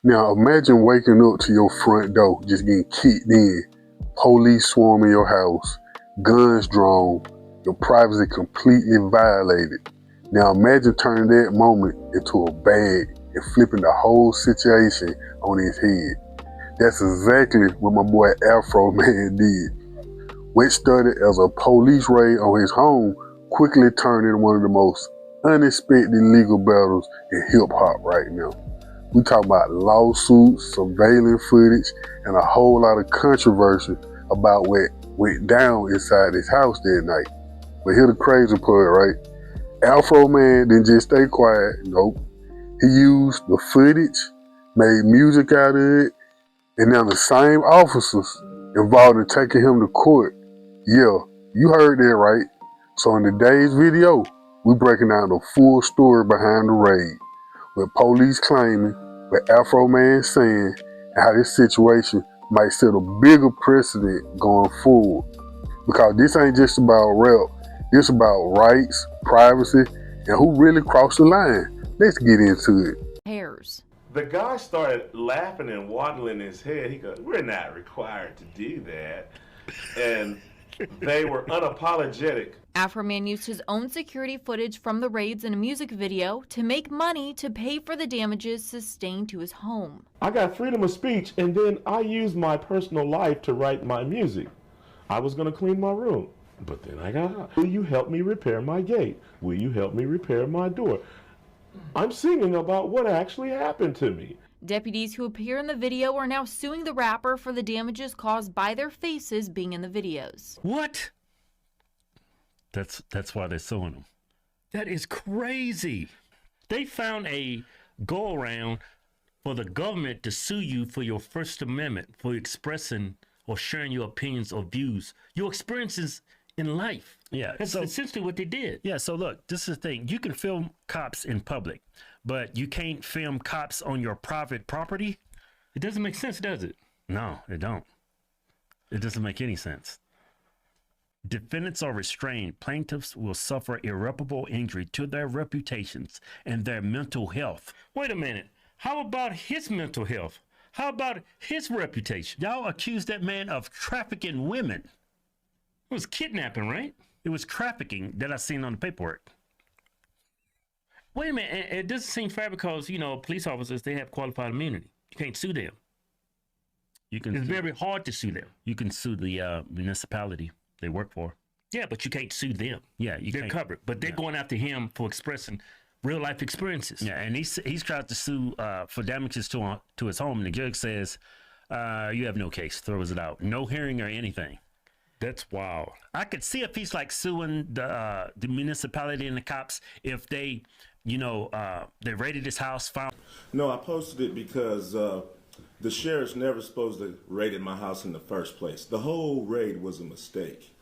Now imagine waking up to your front door just getting kicked in, police swarming your house, guns drawn, your privacy completely violated. Now imagine turning that moment into a bag and flipping the whole situation on its head. That's exactly what my boy Afroman did. What started as a police raid on his home quickly turned into one of the most unexpected legal battles in hip hop right now. We talk about lawsuits, surveillance footage, and a whole lot of controversy about what went down inside his house that night. But here's the crazy part, right? Afro Man didn't just stay quiet. Nope. He used the footage, made music out of it, and now the same officers involved in taking him to court. Yeah, you heard that right. So in today's video, we breaking down the full story behind the raid, with police claiming, with Afro Man saying, and how this situation might set a bigger precedent going forward. Because this ain't just about rap, this about rights, privacy, and who really crossed the line. Let's get into it. Hairs. The guy started laughing and waddling his head. He goes, "We're not required to do that." And they were unapologetic. Afroman used his own security footage from the raids in a music video to make money to pay for the damages sustained to his home. I got freedom of speech, and then I used my personal life to write my music. I was going to clean my room, but then I got out. Will you help me repair my gate? Will you help me repair my door? I'm singing about what actually happened to me. Deputies who appear in the video are now suing the rapper for the damages caused by their faces being in the videos. What? That's why they're suing him. That is crazy. They found a go around for the government to sue you for your First Amendment, for expressing or sharing your opinions or views, your experiences in life. Yeah, that's essentially what they did. Yeah, so look, this is the thing. You can film cops in public, but you can't film cops on your private property. It doesn't make sense, does it? No, it don't. It doesn't make any sense. Defendants are restrained. Plaintiffs will suffer irreparable injury to their reputations and their mental health. Wait a minute. How about his mental health? How about his reputation? Y'all accused that man of trafficking women. It was kidnapping, right? It was trafficking that I seen on the paperwork. Wait a minute. It doesn't seem fair because, you know, police officers, they have qualified immunity. You can't sue them. It's very hard to sue them. You can sue the municipality they work for. Yeah, but you can't sue them. Yeah, they're covered. But they're going after him for expressing real life experiences. Yeah, and he's tried to sue for damages to his home, and the judge says, you have no case, throws it out. No hearing or anything. That's wild. I could see if he's like suing the municipality and the cops if they, you know, they raided his house, found. No, I posted it because the sheriff's never supposed to raid my house in the first place. The whole raid was a mistake.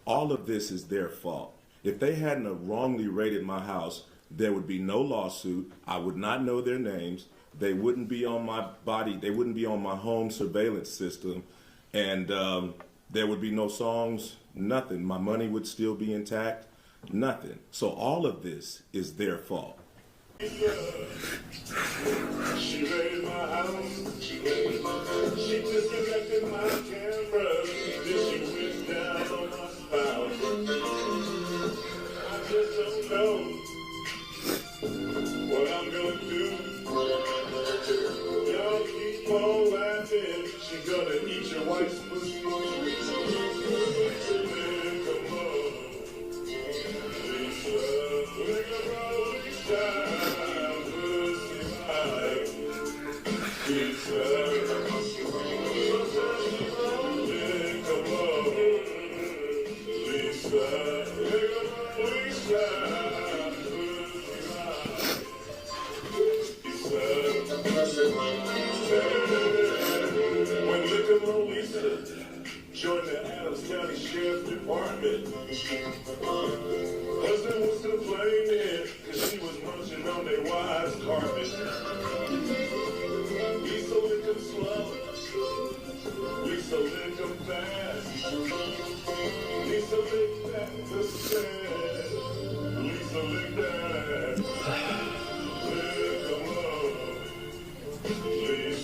All of this is their fault. If they hadn't have wrongly raided my house, there would be no lawsuit. I would not know their names. They wouldn't be on my body. They wouldn't be on my home surveillance system. And there would be no songs, nothing. My money would still be intact, nothing. So all of this is their fault. She raided my house. She disconnected my camera. Then she went down on my spouse. I just don't know what I'm gonna do. Y'all keep on laughing. She gonna eat your wife's pussy. Come on. Joined the Adams County Sheriff's Department. Husband was complaining because she was munching on their wives' carpet. We so lick 'em slow, we so lick 'em fast. We so lick that pussy, we so lick that. Lick 'em up, please.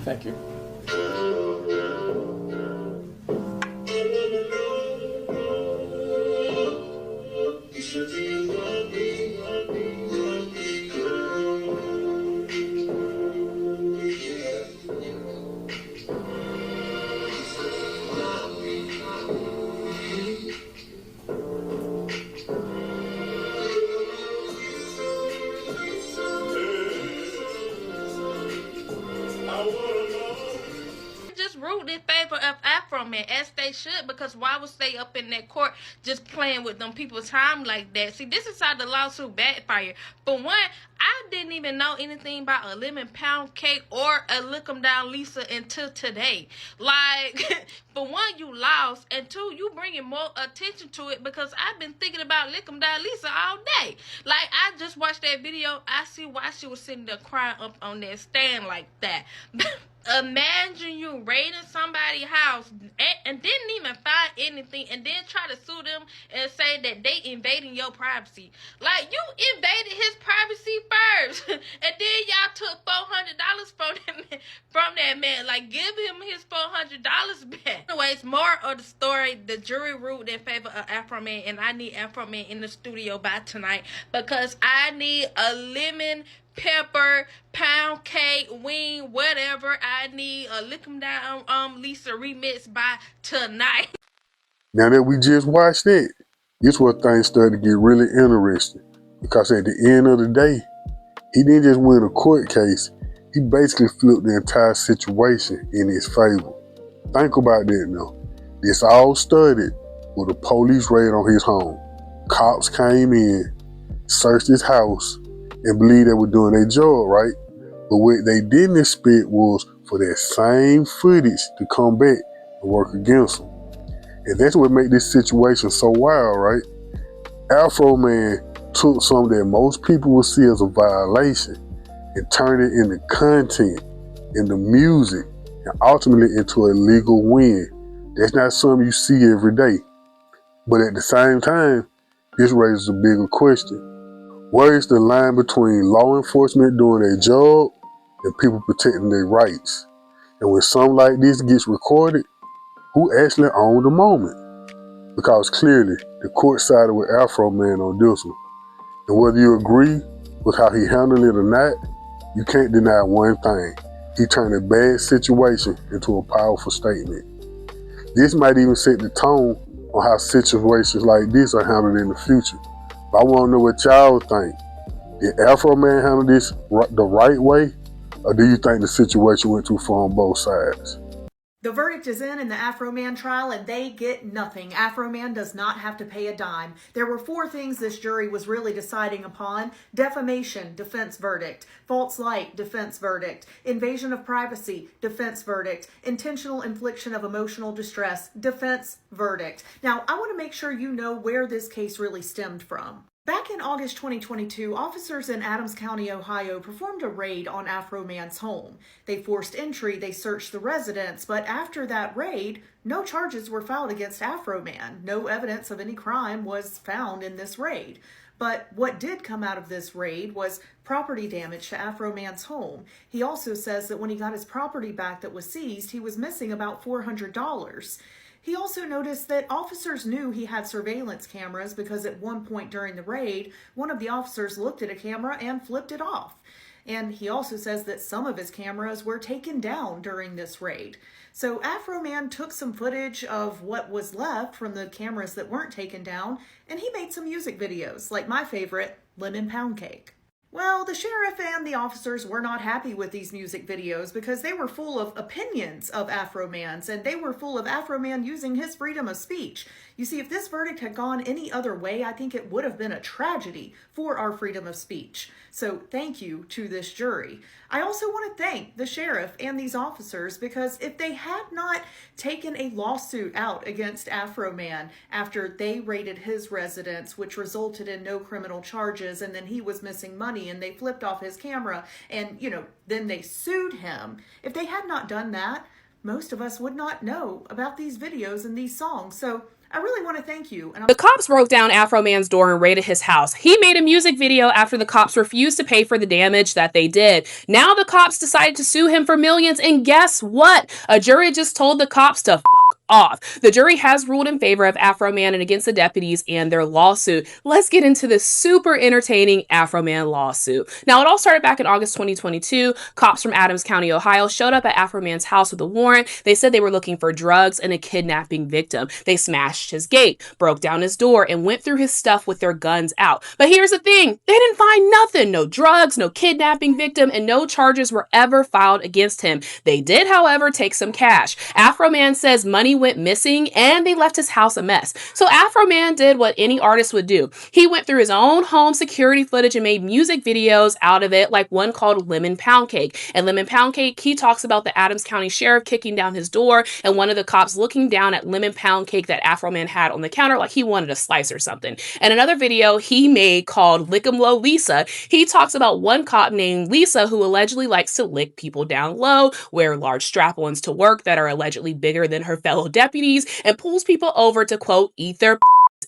Thank you. Just root in favor of Afroman, as they should, because why would they up in that court just playing with them people's time like that? See, this is how the lawsuit backfired. For one, I didn't even know anything about a lemon pound cake or a lick 'em down Lisa until today. Like, for one, you lost, and two, you bringing more attention to it because I've been thinking about lick 'em down Lisa all day. Like, I just watched that video. I see why she was sitting there crying up on that stand like that. Imagine you raiding somebody's house and didn't even find anything, and then try to sue them and say that they invading your privacy. Like, you invaded his privacy first, and then y'all took $400 from that man. Like, give him his $400 back. Anyways, more of the story. The jury ruled in favor of Afroman, and I need Afroman in the studio by tonight because I need a lemon pepper, pound cake, wing, whatever. I need a lick 'em down Lisa remix by tonight. Now that we just watched it, this where things started to get really interesting. Because at the end of the day, he didn't just win a court case, he basically flipped the entire situation in his favor. Think about that now. This all started with a police raid on his home. Cops came in, searched his house, and believed they were doing their job, right? But what they didn't expect was for that same footage to come back and work against them. And that's what made this situation so wild, right? Afroman took something that most people would see as a violation and turned it into content, into music, and ultimately into a legal win. That's not something you see every day. But at the same time, this raises a bigger question. Where is the line between law enforcement doing their job and people protecting their rights? And when something like this gets recorded, who actually owned the moment? Because clearly, the court sided with Afroman on this one. And whether you agree with how he handled it or not, you can't deny one thing. He turned a bad situation into a powerful statement. This might even set the tone on how situations like this are handled in the future. But I want to know what y'all think. Did Afroman handle this the right way? Or do you think the situation went too far on both sides? The verdict is in the Afroman trial, and they get nothing. Afroman does not have to pay a dime. There were 4 things this jury was really deciding upon: defamation, defense verdict; false light, defense verdict; invasion of privacy, defense verdict; intentional infliction of emotional distress, defense verdict. Now, I want to make sure you know where this case really stemmed from. Back in August 2022, officers in Adams County, Ohio, performed a raid on Afroman's home. They forced entry, they searched the residence, but after that raid, no charges were filed against Afroman. No evidence of any crime was found in this raid. But what did come out of this raid was property damage to Afroman's home. He also says that when he got his property back that was seized, he was missing about $400. He also noticed that officers knew he had surveillance cameras because at one point during the raid, one of the officers looked at a camera and flipped it off. And he also says that some of his cameras were taken down during this raid. So Afroman took some footage of what was left from the cameras that weren't taken down, and he made some music videos, like my favorite, Lemon Pound Cake. Well, the sheriff and the officers were not happy with these music videos because they were full of opinions of Afroman's, and they were full of Afroman using his freedom of speech. You see, if this verdict had gone any other way, I think it would have been a tragedy for our freedom of speech. So thank you to this jury. I also want to thank the sheriff and these officers, because if they had not taken a lawsuit out against Afroman after they raided his residence, which resulted in no criminal charges, and then he was missing money and they flipped off his camera and, then they sued him. If they had not done that, most of us would not know about these videos and these songs. So I really want to thank you. And The cops broke down Afroman's door and raided his house. He made a music video after the cops refused to pay for the damage that they did. Now the cops decided to sue him for millions, and guess what? A jury just told the cops to off. The jury has ruled in favor of Afroman and against the deputies and their lawsuit. Let's get into this super entertaining Afroman lawsuit. Now, it all started back in August 2022. Cops from Adams County, Ohio showed up at Afroman's house with a warrant. They said they were looking for drugs and a kidnapping victim. They smashed his gate, broke down his door, and went through his stuff with their guns out. But here's the thing, they didn't find nothing. No drugs, no kidnapping victim, and no charges were ever filed against him. They did, however, take some cash. Afroman says money went missing and they left his house a mess. So Afroman did what any artist would do. He went through his own home security footage and made music videos out of it, like one called Lemon Pound Cake. And Lemon Pound Cake, he talks about the Adams County Sheriff kicking down his door and one of the cops looking down at Lemon Pound Cake that Afroman had on the counter like he wanted a slice or something. And another video he made called Lick 'em Low Lisa, he talks about one cop named Lisa who allegedly likes to lick people down low, wear large strap-ons to work that are allegedly bigger than her fellow deputies, and pulls people over to, quote, eat their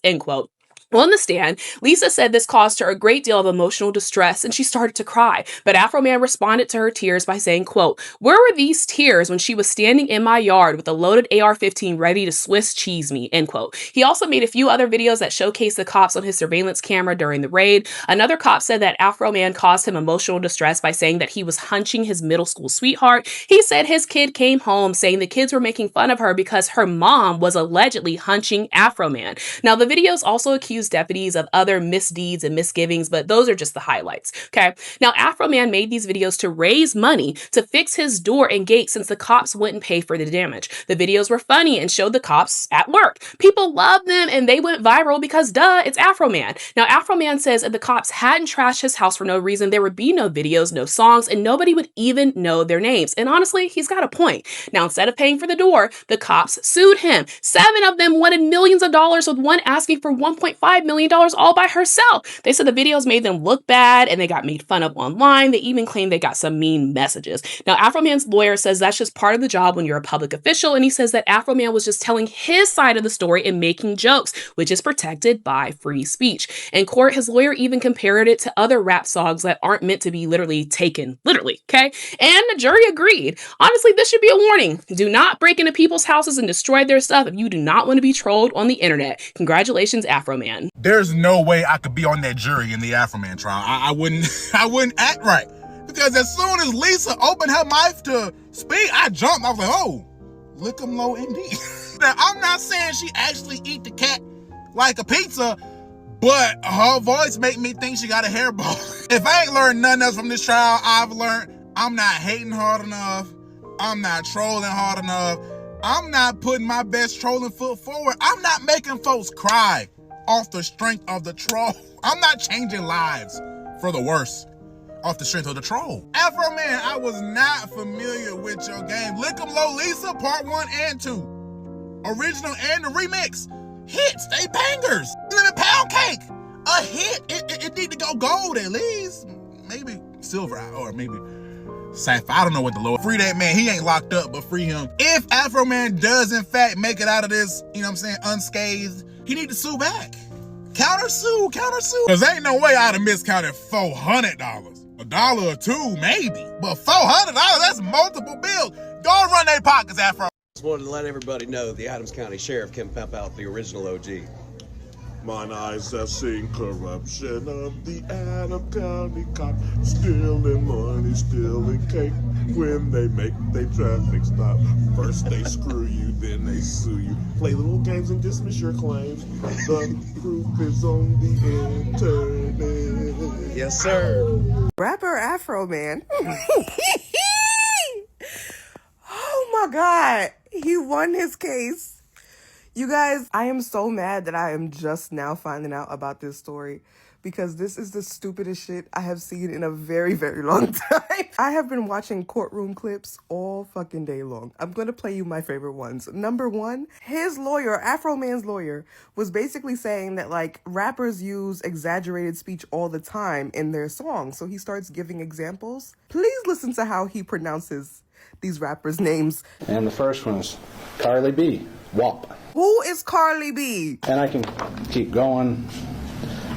end quote. On the stand, Lisa said this caused her a great deal of emotional distress and she started to cry. But Afroman responded to her tears by saying, quote, "Where were these tears when she was standing in my yard with a loaded AR-15 ready to Swiss cheese me," end quote. He also made a few other videos that showcased the cops on his surveillance camera during the raid. Another cop said that Afroman caused him emotional distress by saying that he was hunching his middle school sweetheart. He said his kid came home saying the kids were making fun of her because her mom was allegedly hunching Afroman. Now, the videos also accused deputies of other misdeeds and misgivings, but those are just the highlights. Okay. Now, Afroman made these videos to raise money to fix his door and gate since the cops wouldn't pay for the damage. The videos were funny and showed the cops at work. People loved them and they went viral because duh, it's Afroman. Now, Afroman says if the cops hadn't trashed his house for no reason, there would be no videos, no songs, and nobody would even know their names. And honestly, he's got a point. Now, instead of paying for the door, the cops sued him. 7 of them wanted millions of dollars, with one asking for $1.5 million all by herself. They said the videos made them look bad and they got made fun of online. They even claimed they got some mean messages. Now, Afroman's lawyer says that's just part of the job when you're a public official, and he says that Afroman was just telling his side of the story and making jokes, which is protected by free speech. In court, his lawyer even compared it to other rap songs that aren't meant to be literally taken literally, okay? And the jury agreed. Honestly, this should be a warning. Do not break into people's houses and destroy their stuff if you do not want to be trolled on the internet. Congratulations, Afroman. There's no way I could be on that jury in the Afroman trial. I wouldn't I wouldn't act right. Because as soon as Lisa opened her mouth to speak, I jumped. I was like, oh, lick 'em low indeed. Now, I'm not saying she actually eat the cat like a pizza, but her voice make me think she got a hairball. If I ain't learned nothing else from this trial, I've learned I'm not hating hard enough. I'm not trolling hard enough. I'm not putting my best trolling foot forward. I'm not making folks cry off the strength of the troll. I'm not changing lives for the worse off the strength of the troll. Afroman, I was not familiar with your game. Lick 'em Low Lisa, part 1 and 2. Original and the remix. Hits, they bangers. Lemon Pound Cake, a hit. It need to go gold at least. Maybe silver or maybe sapphire. I don't know what the Lord. Free that man. He ain't locked up, but free him. If Afroman does in fact make it out of this, you know what I'm saying, unscathed, he need to sue back. Counter sue. Cause ain't no way I'd have miscounted $400. $1 or $2 maybe. But $400, that's multiple bills. Go run their pockets, Afro. Just wanted to let everybody know the Adams County Sheriff can pump out the original OG. Mine eyes have seen corruption of the Adams County cop, stealing money, stealing cake. When they make their traffic stop, first they screw you, then they sue you. Play little games and dismiss your claims. The proof is on the internet. Yes, sir. Rapper Afroman. Oh my God. He won his case. You guys, I am so mad that I am just now finding out about this story because this is the stupidest shit I have seen in a very, very long time. I have been watching courtroom clips all fucking day long. I'm going to play you my favorite ones. Number 1, his lawyer, Afroman's lawyer, was basically saying that like rappers use exaggerated speech all the time in their songs. So he starts giving examples. Please listen to how he pronounces these rappers' names. And the first one is Carly B. WAP. Who is Carly B? And I can keep going.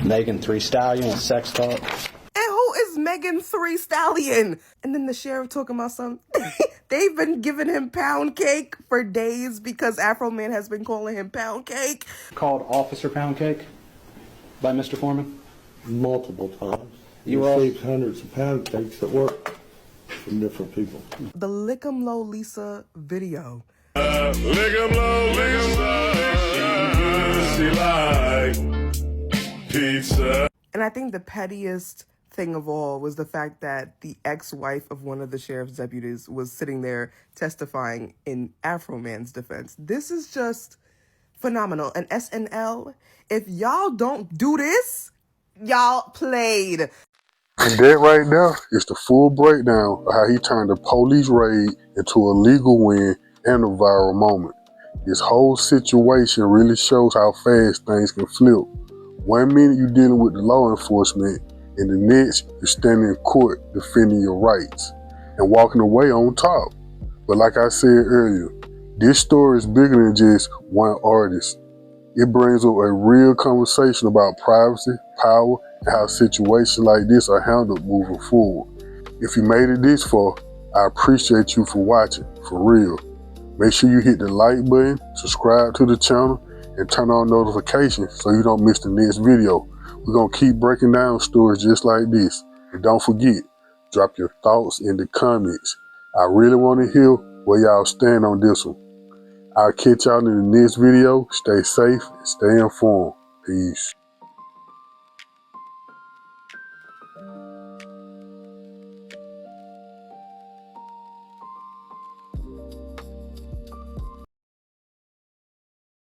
Megan Three Stallion, a sex talk. And who is Megan Three Stallion? And then the sheriff talking about something. They've been giving him pound cake for days because Afroman has been calling him pound cake. Called Officer Pound Cake by Mr. Foreman. Multiple times. You received hundreds of pound cakes at work from different people. The Lick 'em Low Lisa video. Lick 'em low, Lisa. She like pizza. And I think the pettiest thing of all was the fact that the ex-wife of one of the sheriff's deputies was sitting there testifying in Afroman's defense. This is just phenomenal. And SNL, if y'all don't do this, y'all played. And that right now is the full breakdown of how he turned a police raid into a legal win and a viral moment. This whole situation really shows how fast things can flip. 1 minute you're dealing with the law enforcement, and the next you're standing in court defending your rights and walking away on top. But like I said earlier, this story is bigger than just one artist. It brings up a real conversation about privacy, power, and how situations like this are handled moving forward. If you made it this far, I appreciate you for watching, for real. Make sure you hit the like button, subscribe to the channel, and turn on notifications so you don't miss the next video. We're going to keep breaking down stories just like this. And don't forget, drop your thoughts in the comments. I really want to hear where y'all stand on this one. I'll catch y'all in the next video. Stay safe and stay informed. Peace.